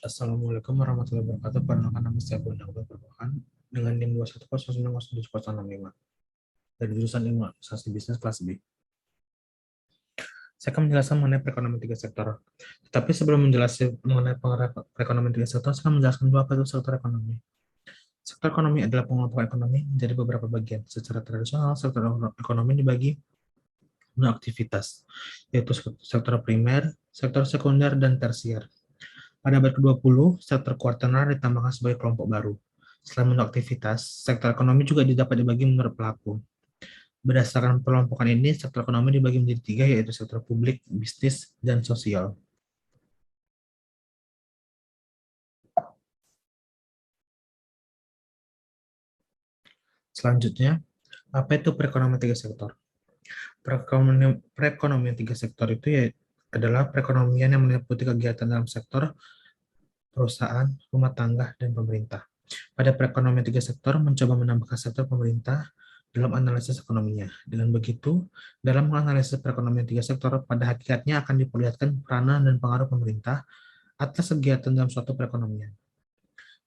Assalamualaikum warahmatullahi wabarakatuh. Perkenalkan nama saya Bondan Perbuahan dengan NIM 21090705 dari jurusan Ilmu Administrasi Bisnis kelas B. Saya akan menjelaskan mengenai perekonomian tiga sektor. Tetapi sebelum menjelaskan mengenai perekonomian tiga sektor, saya akan menjelaskan dulu apa itu sektor ekonomi. Sektor ekonomi adalah pengelompok ekonomi menjadi beberapa bagian. Secara tradisional, sektor ekonomi dibagi mengenai aktivitas, yaitu sektor primer, sektor sekunder, dan tersier. Pada abad ke-20, sektor kuartaner ditambahkan sebagai kelompok baru. Selain menurut aktivitas, sektor ekonomi juga dapat dibagi menurut pelaku. Berdasarkan pelompokan ini, sektor ekonomi dibagi menjadi tiga, yaitu sektor publik, bisnis, dan sosial. Selanjutnya, apa itu perekonomian tiga sektor? Perekonomian tiga sektor itu adalah perekonomian yang meliputi kegiatan dalam sektor perusahaan, rumah tangga, dan pemerintah. Pada perekonomian tiga sektor mencoba menambahkan sektor pemerintah dalam analisis ekonominya. Dengan begitu, dalam menganalisis perekonomian tiga sektor, pada hakikatnya akan diperlihatkan peranan dan pengaruh pemerintah atas kegiatan dalam suatu perekonomian.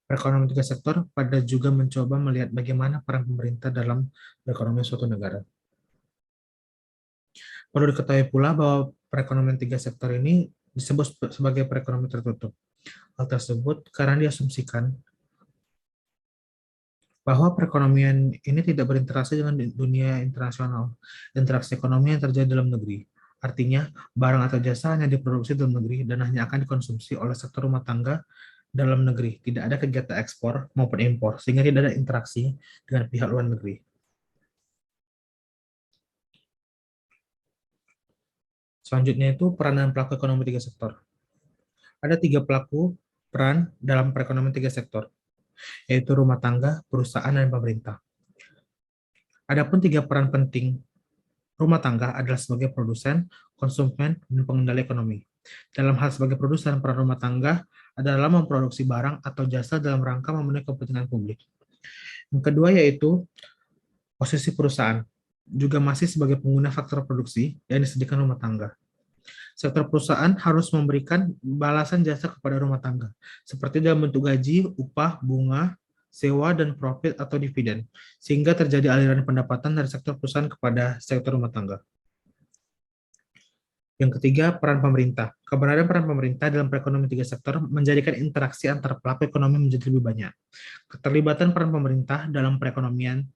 Perekonomian tiga sektor pada juga mencoba melihat bagaimana peran pemerintah dalam perekonomian suatu negara. Perlu diketahui pula bahwa perekonomian tiga sektor ini disebut sebagai perekonomian tertutup. Hal tersebut karena diasumsikan bahwa perekonomian ini tidak berinteraksi dengan dunia internasional, interaksi ekonomi yang terjadi dalam negeri. Artinya, barang atau jasa hanya diproduksi dalam negeri dan hanya akan dikonsumsi oleh sektor rumah tangga dalam negeri. Tidak ada kegiatan ekspor maupun impor, sehingga tidak ada interaksi dengan pihak luar negeri. Selanjutnya itu peranan pelaku ekonomi tiga sektor. Ada tiga pelaku peran dalam perekonomian tiga sektor, yaitu rumah tangga, perusahaan, dan pemerintah. Adapun tiga peran penting rumah tangga adalah sebagai produsen, konsumen, dan pengendali ekonomi. Dalam hal sebagai produsen, peran rumah tangga adalah memproduksi barang atau jasa dalam rangka memenuhi kepentingan publik. Yang kedua yaitu posisi perusahaan, juga masih sebagai pengguna faktor produksi yang disediakan rumah tangga. Sektor perusahaan harus memberikan balasan jasa kepada rumah tangga, seperti dalam bentuk gaji, upah, bunga, sewa, dan profit atau dividen, sehingga terjadi aliran pendapatan dari sektor perusahaan kepada sektor rumah tangga. Yang ketiga, peran pemerintah. Keberadaan peran pemerintah dalam perekonomian tiga sektor menjadikan interaksi antar pelaku ekonomi menjadi lebih banyak. Keterlibatan peran pemerintah dalam perekonomian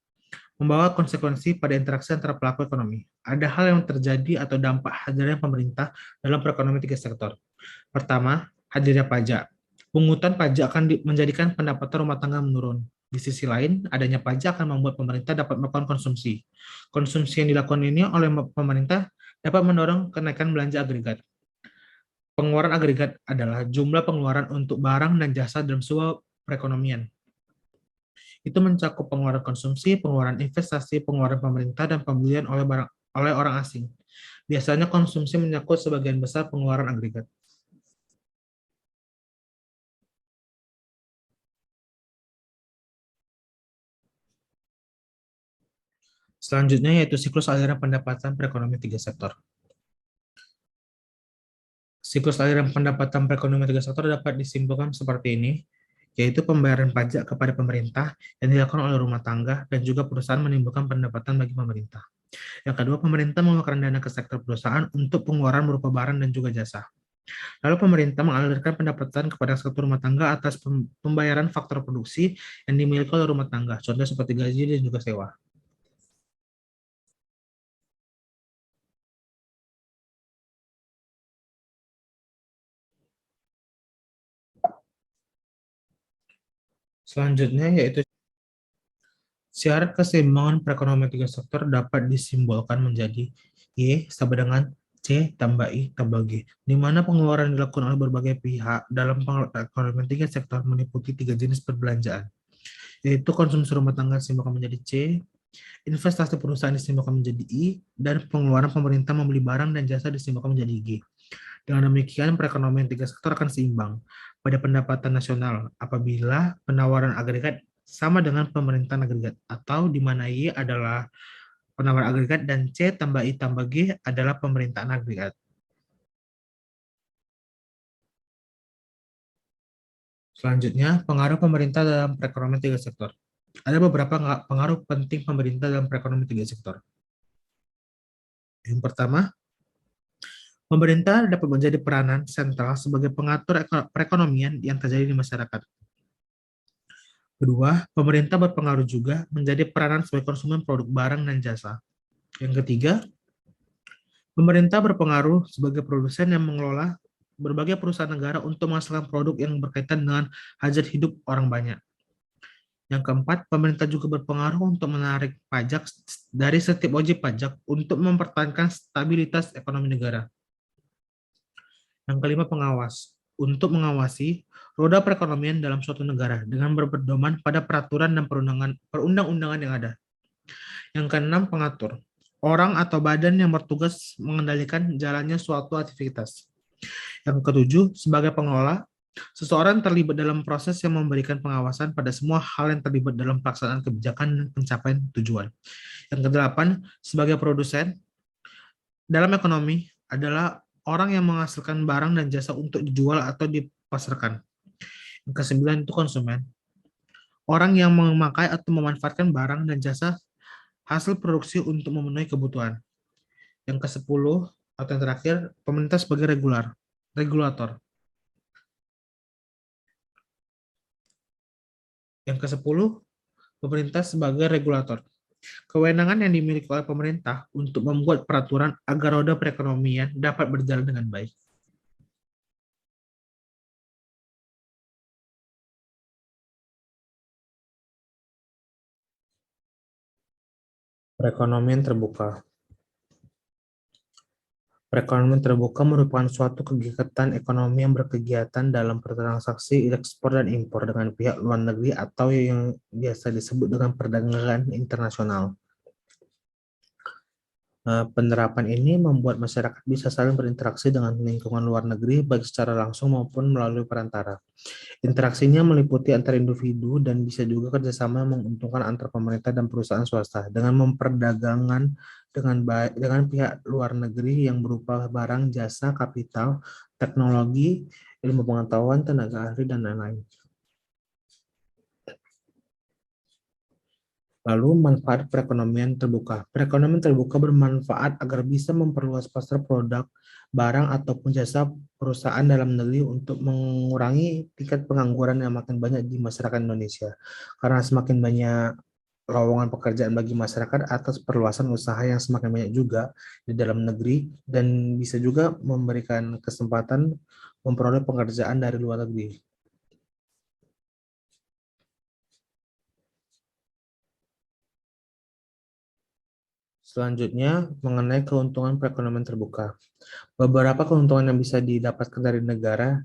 membawa konsekuensi pada interaksi antara pelaku ekonomi. Ada hal yang terjadi atau dampak hadirnya pemerintah dalam perekonomian tiga sektor. Pertama, hadirnya pajak. Pungutan pajak akan menjadikan pendapatan rumah tangga menurun. Di sisi lain, adanya pajak akan membuat pemerintah dapat melakukan konsumsi. Konsumsi yang dilakukan ini oleh pemerintah dapat mendorong kenaikan belanja agregat. Pengeluaran agregat adalah jumlah pengeluaran untuk barang dan jasa dalam sebuah perekonomian. Itu mencakup pengeluaran konsumsi, pengeluaran investasi, pengeluaran pemerintah, dan pembelian oleh orang asing. Biasanya konsumsi menyangkut sebagian besar pengeluaran agregat. Selanjutnya yaitu siklus aliran pendapatan perekonomian tiga sektor. Siklus aliran pendapatan perekonomian tiga sektor dapat disimpulkan seperti ini, yaitu pembayaran pajak kepada pemerintah yang dilakukan oleh rumah tangga dan juga perusahaan menimbulkan pendapatan bagi pemerintah. Yang kedua, pemerintah mengeluarkan dana ke sektor perusahaan untuk pengeluaran berupa barang dan juga jasa. Lalu pemerintah mengalirkan pendapatan kepada sektor rumah tangga atas pembayaran faktor produksi yang dimiliki oleh rumah tangga, contoh seperti gaji dan juga sewa. Selanjutnya yaitu syarat keseimbangan perekonomian tiga sektor dapat disimbolkan menjadi Y sama dengan C tambah I tambah G, di mana pengeluaran dilakukan oleh berbagai pihak dalam perekonomian tiga sektor meliputi tiga jenis perbelanjaan, yaitu konsumsi rumah tangga disimbolkan menjadi C, investasi perusahaan disimbolkan menjadi I, dan pengeluaran pemerintah membeli barang dan jasa disimbolkan menjadi G. Dengan demikian, perekonomian tiga sektor akan seimbang pada pendapatan nasional apabila penawaran agregat sama dengan pemerintahan agregat, atau di mana Y adalah penawaran agregat dan C tambah I tambah G adalah pemerintahan agregat. Selanjutnya, pengaruh pemerintah dalam perekonomian tiga sektor. Ada beberapa pengaruh penting pemerintah dalam perekonomian tiga sektor. Yang pertama, pemerintah dapat menjadi peranan sentral sebagai pengatur perekonomian yang terjadi di masyarakat. Kedua, pemerintah berpengaruh juga menjadi peranan sebagai konsumen produk barang dan jasa. Yang ketiga, pemerintah berpengaruh sebagai produsen yang mengelola berbagai perusahaan negara untuk menghasilkan produk yang berkaitan dengan hajat hidup orang banyak. Yang keempat, pemerintah juga berpengaruh untuk menarik pajak dari setiap wajib pajak untuk mempertahankan stabilitas ekonomi negara. Yang kelima, pengawas. Untuk mengawasi roda perekonomian dalam suatu negara dengan berpedoman pada peraturan dan perundang-undangan yang ada. Yang keenam, pengatur. Orang atau badan yang bertugas mengendalikan jalannya suatu aktivitas. Yang ketujuh, sebagai pengelola, seseorang terlibat dalam proses yang memberikan pengawasan pada semua hal yang terlibat dalam pelaksanaan kebijakan dan pencapaian tujuan. Yang kedelapan, sebagai produsen, dalam ekonomi adalah orang yang menghasilkan barang dan jasa untuk dijual atau dipasarkan. Yang kesembilan itu konsumen. Orang yang memakai atau memanfaatkan barang dan jasa hasil produksi untuk memenuhi kebutuhan. Yang kesepuluh atau yang terakhir, pemerintah sebagai regulator. Yang kesepuluh, pemerintah sebagai regulator. Kewenangan yang dimiliki oleh pemerintah untuk membuat peraturan agar roda perekonomian dapat berjalan dengan baik. Perekonomian terbuka. Perekonomian terbuka merupakan suatu kegiatan ekonomi yang berkegiatan dalam bertransaksi ekspor dan impor dengan pihak luar negeri atau yang biasa disebut dengan perdagangan internasional. Penerapan ini membuat masyarakat bisa saling berinteraksi dengan lingkungan luar negeri baik secara langsung maupun melalui perantara. Interaksinya meliputi antar individu dan bisa juga kerjasama yang menguntungkan antar pemerintah dan perusahaan swasta dengan memperdagangkan dengan pihak luar negeri yang berupa barang, jasa, kapital, teknologi, ilmu pengetahuan, tenaga ahli, dan lain-lain. Lalu, manfaat perekonomian terbuka. Perekonomian terbuka bermanfaat agar bisa memperluas pasar produk, barang, ataupun jasa perusahaan dalam negeri untuk mengurangi tingkat pengangguran yang makin banyak di masyarakat Indonesia. Karena semakin banyak lowongan pekerjaan bagi masyarakat atas perluasan usaha yang semakin banyak juga di dalam negeri dan bisa juga memberikan kesempatan memperoleh pekerjaan dari luar negeri. Selanjutnya, mengenai keuntungan perekonomian terbuka. Beberapa keuntungan yang bisa didapatkan dari negara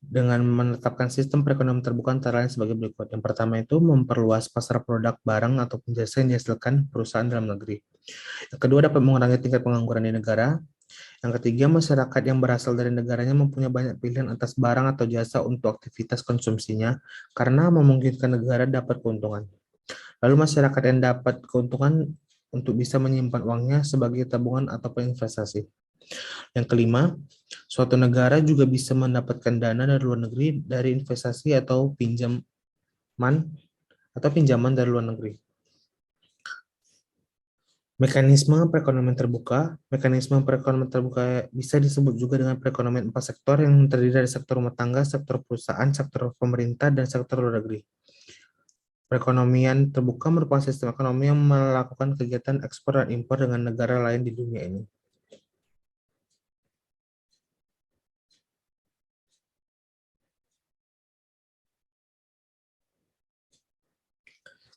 dengan menetapkan sistem perekonomian terbuka antara lain sebagai berikut. Yang pertama itu memperluas pasar produk barang atau jasa yang dihasilkan perusahaan dalam negeri. Yang kedua, dapat mengurangi tingkat pengangguran di negara. Yang ketiga, masyarakat yang berasal dari negaranya mempunyai banyak pilihan atas barang atau jasa untuk aktivitas konsumsinya karena memungkinkan negara dapat keuntungan. Lalu masyarakat yang dapat keuntungan untuk bisa menyimpan uangnya sebagai tabungan atau investasi. Yang kelima, suatu negara juga bisa mendapatkan dana dari luar negeri dari investasi atau pinjaman dari luar negeri. Mekanisme perekonomian terbuka bisa disebut juga dengan perekonomian 4 sektor yang terdiri dari sektor rumah tangga, sektor perusahaan, sektor pemerintah, dan sektor luar negeri. Perekonomian terbuka merupakan sistem ekonomi yang melakukan kegiatan ekspor dan impor dengan negara lain di dunia ini.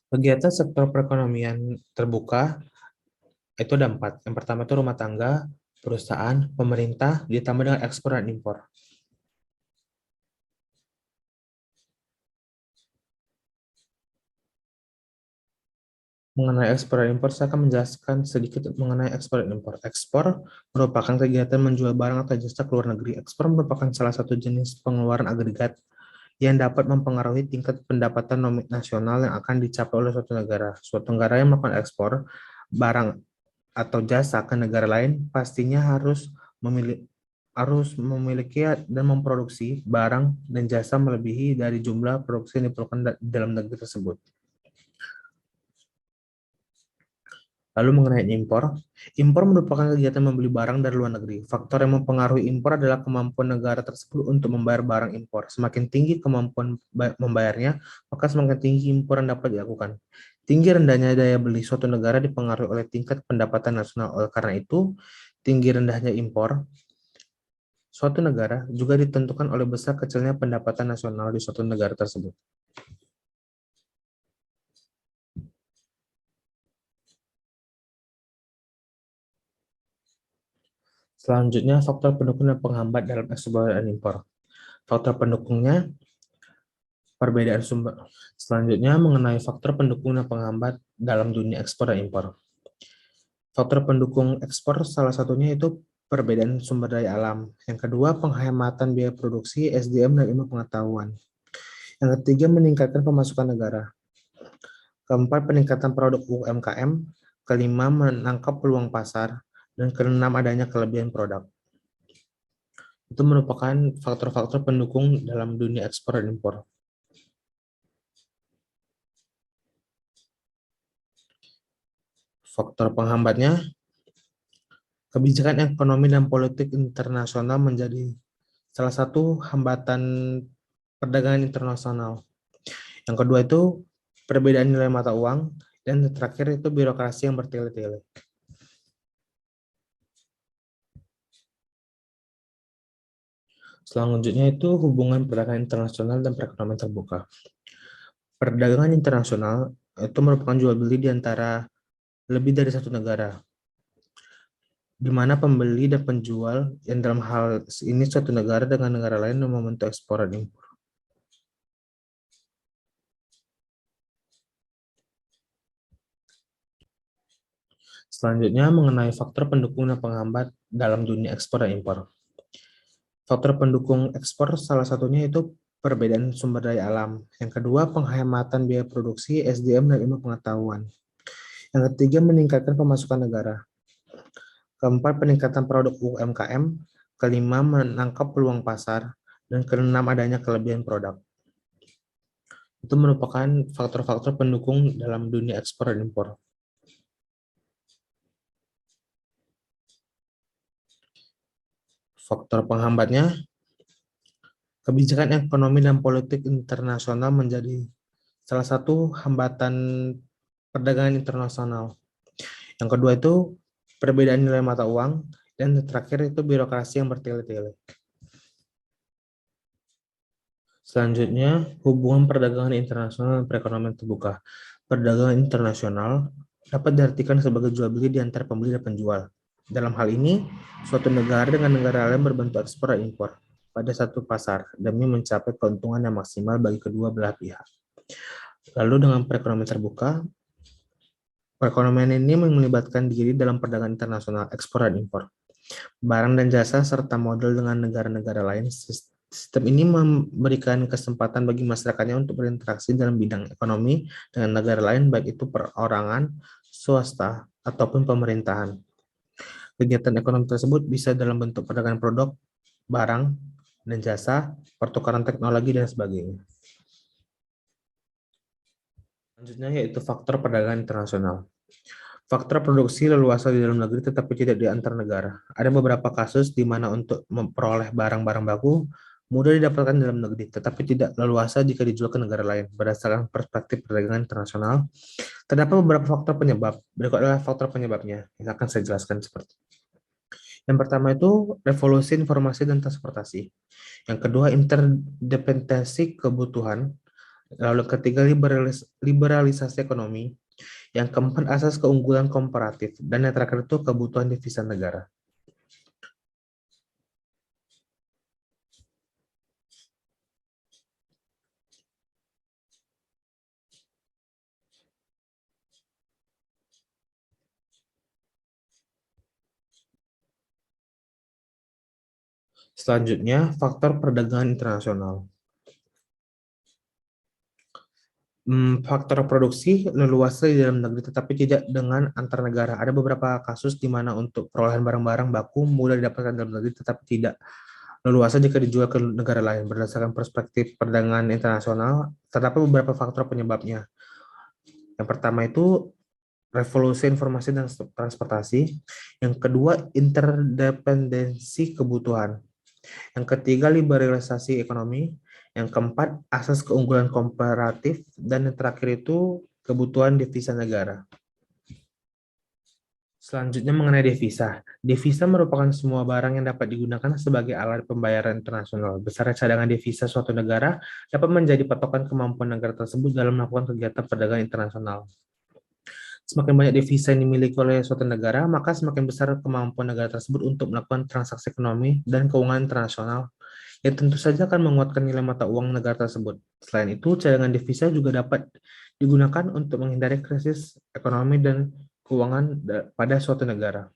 Kegiatan sektor perekonomian terbuka itu ada 4. Yang pertama itu rumah tangga, perusahaan, pemerintah, ditambah dengan ekspor dan impor. Mengenai ekspor dan impor, saya akan menjelaskan sedikit mengenai ekspor dan impor. Ekspor merupakan kegiatan menjual barang atau jasa ke luar negeri. Ekspor merupakan salah satu jenis pengeluaran agregat yang dapat mempengaruhi tingkat pendapatan nasional yang akan dicapai oleh suatu negara. Suatu negara yang melakukan ekspor barang atau jasa ke negara lain pastinya harus harus memiliki dan memproduksi barang dan jasa melebihi dari jumlah produksi yang diperlukan dalam negeri tersebut. Lalu mengenai impor, impor merupakan kegiatan membeli barang dari luar negeri. Faktor yang mempengaruhi impor adalah kemampuan negara tersebut untuk membayar barang impor. Semakin tinggi kemampuan membayarnya, maka semakin tinggi impor yang dapat dilakukan. Tinggi rendahnya daya beli suatu negara dipengaruhi oleh tingkat pendapatan nasional. Oleh karena itu, tinggi rendahnya impor suatu negara juga ditentukan oleh besar kecilnya pendapatan nasional di suatu negara tersebut. Selanjutnya, faktor pendukung dan penghambat dalam ekspor dan impor. Faktor pendukungnya, perbedaan sumber. Selanjutnya, mengenai faktor pendukung dan penghambat dalam dunia ekspor dan impor. Faktor pendukung ekspor salah satunya itu perbedaan sumber daya alam. Yang kedua, penghematan biaya produksi, SDM, dan ilmu pengetahuan. Yang ketiga, meningkatkan pemasukan negara. Keempat, peningkatan produk UMKM. Kelima, menangkap peluang pasar. Dan keenam, adanya kelebihan produk. Itu merupakan faktor-faktor pendukung dalam dunia ekspor dan impor. Faktor penghambatnya, kebijakan ekonomi dan politik internasional menjadi salah satu hambatan perdagangan internasional. Yang kedua itu perbedaan nilai mata uang, dan terakhir itu birokrasi yang bertele-tele. Selanjutnya itu hubungan perdagangan internasional dan perekonomian terbuka. Perdagangan internasional itu merupakan jual beli di antara lebih dari satu negara, di mana pembeli dan penjual yang dalam hal ini suatu negara dengan negara lain yang membentuk ekspor dan impor. Selanjutnya mengenai faktor pendukung dan penghambat dalam dunia ekspor dan impor. Faktor pendukung ekspor salah satunya itu perbedaan sumber daya alam. Yang kedua, penghematan biaya produksi, SDM, dan ilmu pengetahuan. Yang ketiga, meningkatkan pemasukan negara. Keempat, peningkatan produk UMKM. Kelima, menangkap peluang pasar. Dan keenam, adanya kelebihan produk. Itu merupakan faktor-faktor pendukung dalam dunia ekspor dan impor. Faktor penghambatnya, kebijakan ekonomi dan politik internasional menjadi salah satu hambatan perdagangan internasional. Yang kedua itu perbedaan nilai mata uang, dan terakhir itu birokrasi yang bertele-tele. Selanjutnya, hubungan perdagangan internasional dan perekonomian terbuka. Perdagangan internasional dapat diartikan sebagai jual beli di antara pembeli dan penjual. Dalam hal ini, suatu negara dengan negara lain berbentuk ekspor dan impor pada satu pasar demi mencapai keuntungan yang maksimal bagi kedua belah pihak. Lalu dengan perekonomian terbuka, perekonomian ini melibatkan diri dalam perdagangan internasional, ekspor dan impor, barang dan jasa, serta modal dengan negara-negara lain. Sistem ini memberikan kesempatan bagi masyarakatnya untuk berinteraksi dalam bidang ekonomi dengan negara lain, baik itu perorangan, swasta, ataupun pemerintahan. Kegiatan ekonomi tersebut bisa dalam bentuk perdagangan produk, barang, dan jasa, pertukaran teknologi, dan sebagainya. Selanjutnya yaitu faktor perdagangan internasional. Faktor produksi leluasa di dalam negeri tetapi tidak di antar negara. Ada beberapa kasus di mana untuk memperoleh barang-barang baku mudah didapatkan dalam negeri, tetapi tidak leluasa jika dijual ke negara lain. Berdasarkan perspektif perdagangan internasional, terdapat beberapa faktor penyebab. Berikut adalah faktor penyebabnya yang akan saya jelaskan seperti. Yang pertama itu revolusi informasi dan transportasi. Yang kedua interdependensi kebutuhan. Lalu ketiga liberalisasi ekonomi. Yang keempat, asas keunggulan komparatif. Dan yang terakhir itu kebutuhan devisa negara. Selanjutnya, faktor perdagangan internasional. Faktor produksi leluasa di dalam negeri tetapi tidak dengan antar negara. Ada beberapa kasus di mana untuk perolehan barang-barang baku mudah didapatkan dalam negeri tetapi tidak leluasa jika dijual ke negara lain. Berdasarkan perspektif perdagangan internasional, terdapat beberapa faktor penyebabnya. Yang pertama itu revolusi informasi dan transportasi. Yang kedua, interdependensi kebutuhan. Yang ketiga, liberalisasi ekonomi. Yang keempat, asas keunggulan komparatif. Dan yang terakhir itu kebutuhan devisa negara. Selanjutnya mengenai devisa. Devisa merupakan semua barang yang dapat digunakan sebagai alat pembayaran internasional. Besar cadangan devisa suatu negara dapat menjadi patokan kemampuan negara tersebut dalam melakukan kegiatan perdagangan internasional. Semakin banyak devisa yang dimiliki oleh suatu negara, maka semakin besar kemampuan negara tersebut untuk melakukan transaksi ekonomi dan keuangan internasional, yang tentu saja akan menguatkan nilai mata uang negara tersebut. Selain itu, cadangan devisa juga dapat digunakan untuk menghindari krisis ekonomi dan keuangan pada suatu negara.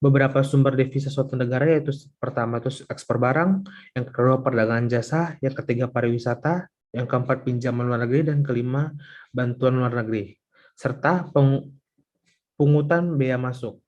Beberapa sumber devisa suatu negara yaitu pertama itu ekspor barang, yang kedua perdagangan jasa, yang ketiga pariwisata, yang keempat pinjaman luar negeri, dan kelima bantuan luar negeri, serta pungutan bea masuk.